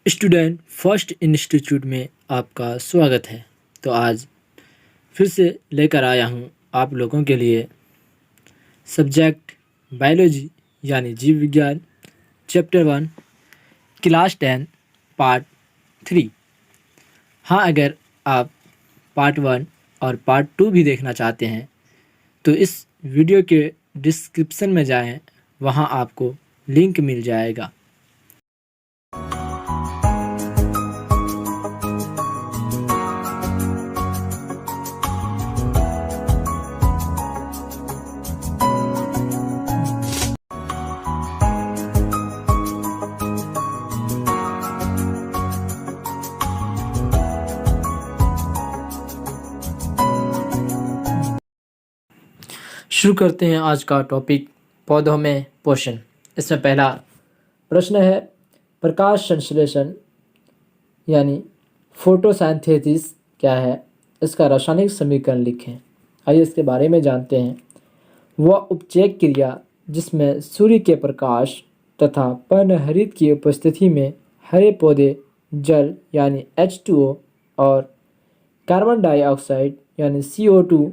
Student first institute में आपका स्वागत है। तो आज फिर से लेकर आया हूँ आप लोगों के लिए सब्जेक्ट बायोलॉजी यानी जीव विज्ञान चैप्टर 1 क्लास 10 पार्ट 3। हाँ, अगर आप पार्ट 1 और पार्ट 2 भी देखना चाहते हैं तो इस वीडियो के डिस्क्रिप्शन में जाएं, वहाँ आपको लिंक मिल जाएगा। शुरू करते हैं आज का टॉपिक पौधों में पोषण। इसमें पहला प्रश्न है प्रकाश संश्लेषण यानी फोटोसिंथेसिस क्या है, इसका रासायनिक समीकरण लिखें। आइए इसके बारे में जानते हैं। वह उपचयक क्रिया जिसमें सूर्य के प्रकाश तथा पर्णहरित की उपस्थिति में हरे पौधे जल यानी H2O और कार्बन डाइऑक्साइड यानी CO2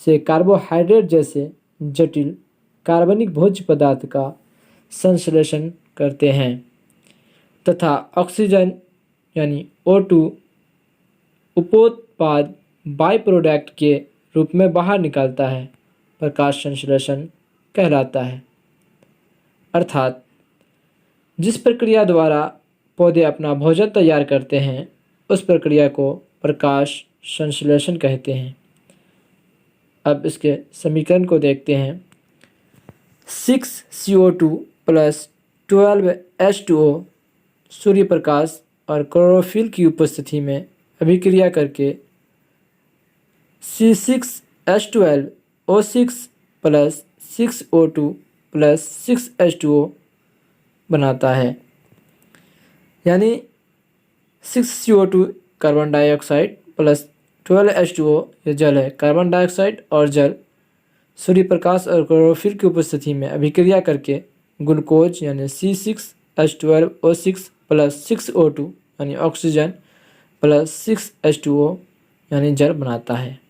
से कार्बोहाइड्रेट जैसे जटिल कार्बनिक भोज्य पदार्थ का संश्लेषण करते हैं तथा ऑक्सीजन यानी O2 उपोत्पाद बाई प्रोडक्ट के रूप में बाहर निकलता है, प्रकाश संश्लेषण कहलाता है। अर्थात जिस प्रक्रिया द्वारा पौधे अपना भोजन तैयार करते हैं उस प्रक्रिया को प्रकाश संश्लेषण कहते हैं। अब इसके समीकरण को देखते हैं। 6CO2 plus 12H2O Surya Prakash और क्लोरोफिल की उपस्थिति में अभिक्रिया करके C6H12O6 plus 6O2 plus 6H2O बनाता है, यानी 6CO2 carbon dioxide plus 12H2O ये जल है। कार्बन डाइऑक्साइड और जल सूर्य प्रकाश और क्लोरोफिल की उपस्थिति में अभिक्रिया करके ग्लूकोज यानी C6H12O6 प्लस 6O2 यानी ऑक्सीजन प्लस 6H2O यानी जल बनाता है।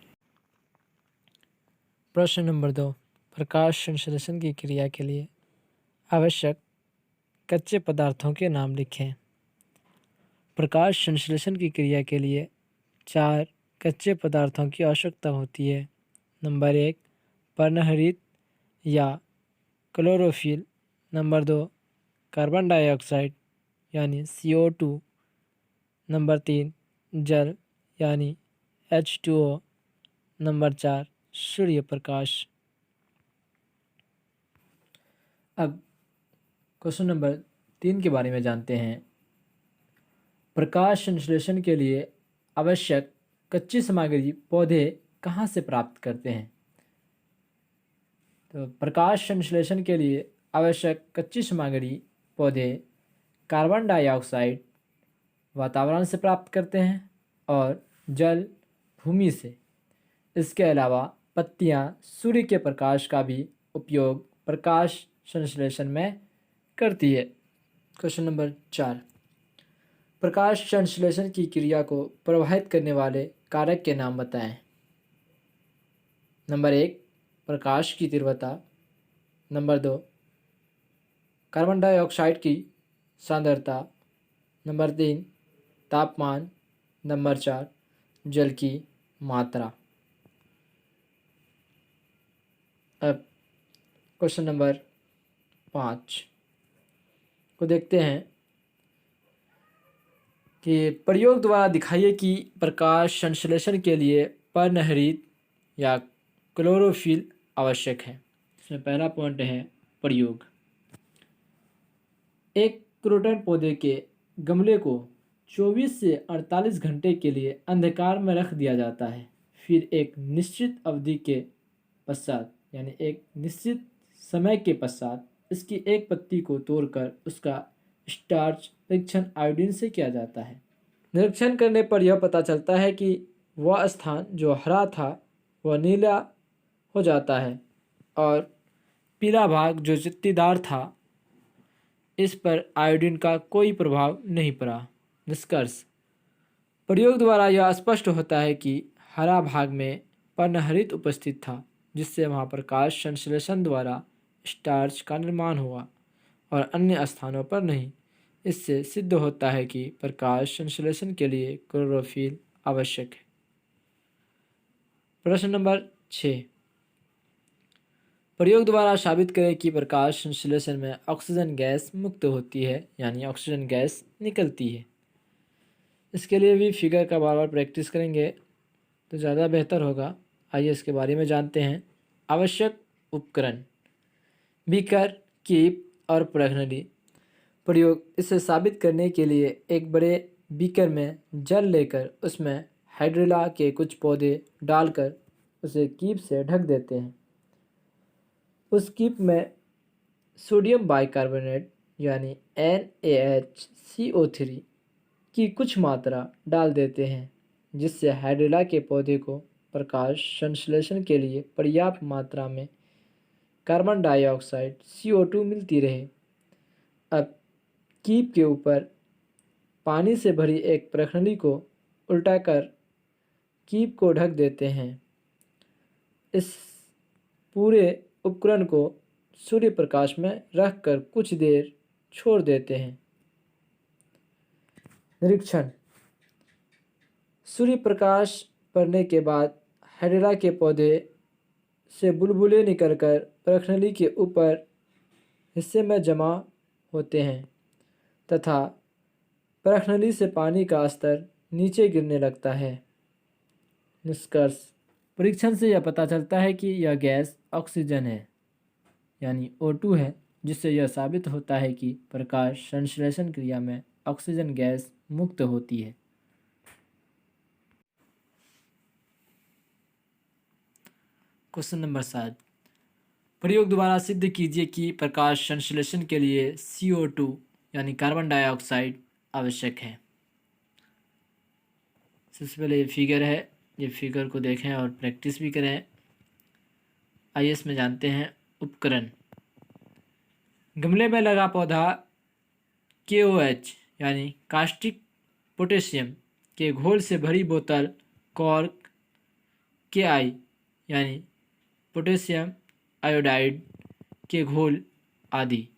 प्रश्न नंबर 2, प्रकाश संश्लेषण की क्रिया के लिए आवश्यक कच्चे पदार्थों के नाम लिखें। प्रकाश संश्लेषण की क्रिया के लिए 4 कच्चे पदार्थों की आवश्यकता होती है। नंबर 1 पर्णहरित या क्लोरोफिल, नंबर 2 कार्बन डाइऑक्साइड यानी CO2, नंबर 3 जल यानी H2O, नंबर 4 सूर्य प्रकाश। अब क्वेश्चन नंबर 3 के बारे में जानते हैं। प्रकाश संश्लेषण के लिए आवश्यक कच्ची सामग्री पौधे कहाँ से प्राप्त करते हैं? तो प्रकाश संश्लेषण के लिए आवश्यक कच्ची सामग्री पौधे कार्बन डाइऑक्साइड वातावरण से प्राप्त करते हैं और जल भूमि से। इसके अलावा पत्तियाँ सूर्य के प्रकाश का भी उपयोग प्रकाश संश्लेषण में करती है। क्वेश्चन नंबर 4, प्रकाश संश्लेषण की क्रिया को प्रभावित करने वाले कारक के नाम बताएं। नंबर 1 प्रकाश की तीव्रता, नंबर 2 कार्बन डाइऑक्साइड की सांद्रता, नंबर 3 तापमान, नंबर 4 जल की मात्रा। अब क्वेश्चन नंबर 5 को देखते हैं कि प्रयोग द्वारा दिखाइए कि प्रकाश संश्लेषण के लिए पर्णहरित या क्लोरोफिल आवश्यक है। इसमें पहला पॉइंट है प्रयोग। एक क्रोटन पौधे के गमले को 24 से 48 घंटे के लिए अंधकार में रख दिया जाता है। फिर एक निश्चित अवधि के पश्चात यानी एक निश्चित समय के पश्चात इसकी एक पत्ती को तोड़कर उसका स्टार्च परीक्षण आयोडीन से किया जाता है। निरीक्षण करने पर यह पता चलता है कि वह स्थान जो हरा था वह नीला हो जाता है और पीला भाग जो चित्तीदार था इस पर आयोडीन का कोई प्रभाव नहीं पड़ा। निष्कर्ष, प्रयोग द्वारा यह स्पष्ट होता है कि हरा भाग में पर्णहरित उपस्थित था, जिससे वहाँ प्रकाश संश्लेषण द्वारा स्टार्च का निर्माण हुआ और अन्य स्थानों पर नहीं। इससे सिद्ध होता है कि प्रकाश संश्लेषण के लिए क्लोरोफिल आवश्यक है। प्रश्न नंबर 6, प्रयोग द्वारा साबित करें कि प्रकाश संश्लेषण में ऑक्सीजन गैस मुक्त होती है, यानी ऑक्सीजन गैस निकलती है। इसके लिए भी फिगर का बार बार प्रैक्टिस करेंगे तो ज़्यादा बेहतर होगा। आइए इसके बारे में जानते हैं। आवश्यक उपकरण: बीकर, कीप और प्रश्नली। प्रयोग: इसे साबित करने के लिए एक बड़े बीकर में जल लेकर उसमें हाइड्रिला के कुछ पौधे डालकर उसे कीप से ढक देते हैं। उस कीप में सोडियम बाइकार्बोनेट यानी NaHCO3 की कुछ मात्रा डाल देते हैं, जिससे हाइड्रिला के पौधे को प्रकाश संश्लेषण के लिए पर्याप्त मात्रा में कार्बन डाइऑक्साइड CO2 मिलती रहे। अब कीप के ऊपर पानी से भरी एक प्रखंडी को उल्टाकर कीप को ढक देते हैं। इस पूरे उपकरण को सूर्य प्रकाश में रखकर कुछ देर छोड़ देते हैं। निरीक्षण: सूर्य प्रकाश पड़ने के बाद हाइड्रिला के पौधे से बुलबुले निकलकर प्रखंडी के ऊपर हिस्से में जमा होते हैं तथा प्रखंडी से पानी का स्तर नीचे गिरने लगता है। निष्कर्ष: परीक्षण से यह पता चलता है कि यह गैस ऑक्सीजन है, यानी O2 है, जिससे यह साबित होता है कि प्रकाश संश्लेषण क्रिया में ऑक्सीजन गैस मुक्त होती है। क्वेश्चन नंबर 7, प्रयोग द्वारा सिद्ध कीजिए कि प्रकाश संश्लेषण के लिए CO2 यानी कार्बन डाइऑक्साइड आवश्यक है। सबसे पहले ये फिगर है, ये फिगर को देखें और प्रैक्टिस भी करें। आइए इसमें जानते हैं उपकरण। गमले में लगा पौधा KOH यानी कास्टिक पोटेशियम के घोल से भरी बोतल कॉर्क Ki यानी पोटेशियम आयोडाइड के घोल आदि।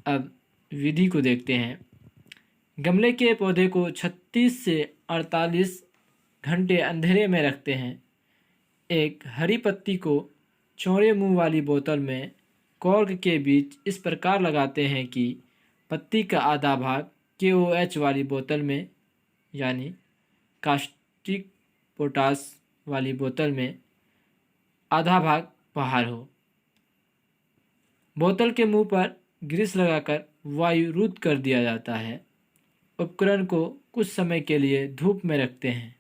अब विधि को देखते हैं। गमले के पौधे को 36 से 48 घंटे अंधेरे में रखते हैं। एक हरी पत्ती को चौड़े मुंह वाली बोतल में कॉर्क के बीच इस प्रकार लगाते हैं कि पत्ती का आधा भाग KOH वाली बोतल में यानी कास्टिक पोटास वाली बोतल में, आधा भाग बाहर हो। बोतल के मुंह पर ग्रीस लगाकर वायु रुद्ध कर दिया जाता है। उपकरण को कुछ समय के लिए धूप में रखते हैं।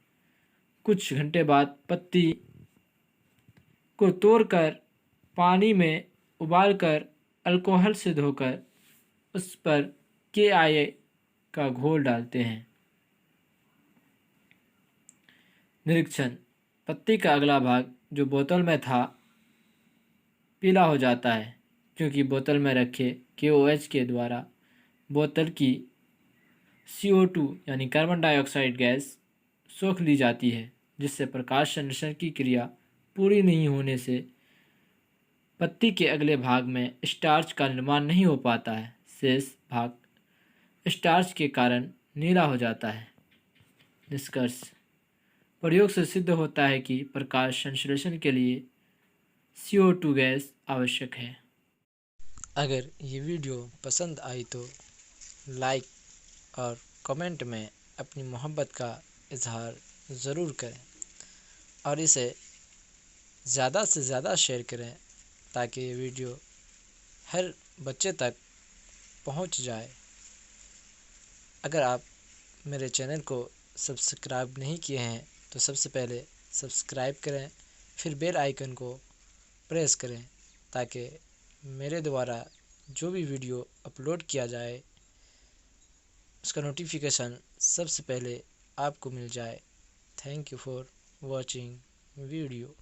कुछ घंटे बाद पत्ती को तोड़कर पानी में उबालकर अल्कोहल से धोकर उस पर Ki का घोल डालते हैं। निरीक्षण: पत्ती का अगला भाग जो बोतल में था पीला हो जाता है, क्योंकि बोतल में रखे KOH के द्वारा बोतल की CO2 यानी कार्बन डाइऑक्साइड गैस सोख ली जाती है, जिससे प्रकाश संश्लेषण की क्रिया पूरी नहीं होने से पत्ती के अगले भाग में स्टार्च का निर्माण नहीं हो पाता है। शेष भाग स्टार्च के कारण नीला हो जाता है। निष्कर्ष: प्रयोग से सिद्ध होता है कि प्रकाश संश्लेषण के लिए CO2 गैस आवश्यक है। अगर ये वीडियो पसंद आई तो लाइक और कमेंट में अपनी मोहब्बत का इजहार ज़रूर करें और इसे ज़्यादा से ज़्यादा शेयर करें ताकि ये वीडियो हर बच्चे तक पहुंच जाए। अगर आप मेरे चैनल को सब्सक्राइब नहीं किए हैं तो सबसे पहले सब्सक्राइब करें, फिर बेल आइकन को प्रेस करें ताकि मेरे द्वारा जो भी वीडियो अपलोड किया जाए उसका नोटिफिकेशन सबसे पहले आपको मिल जाए। Thank you for watching video.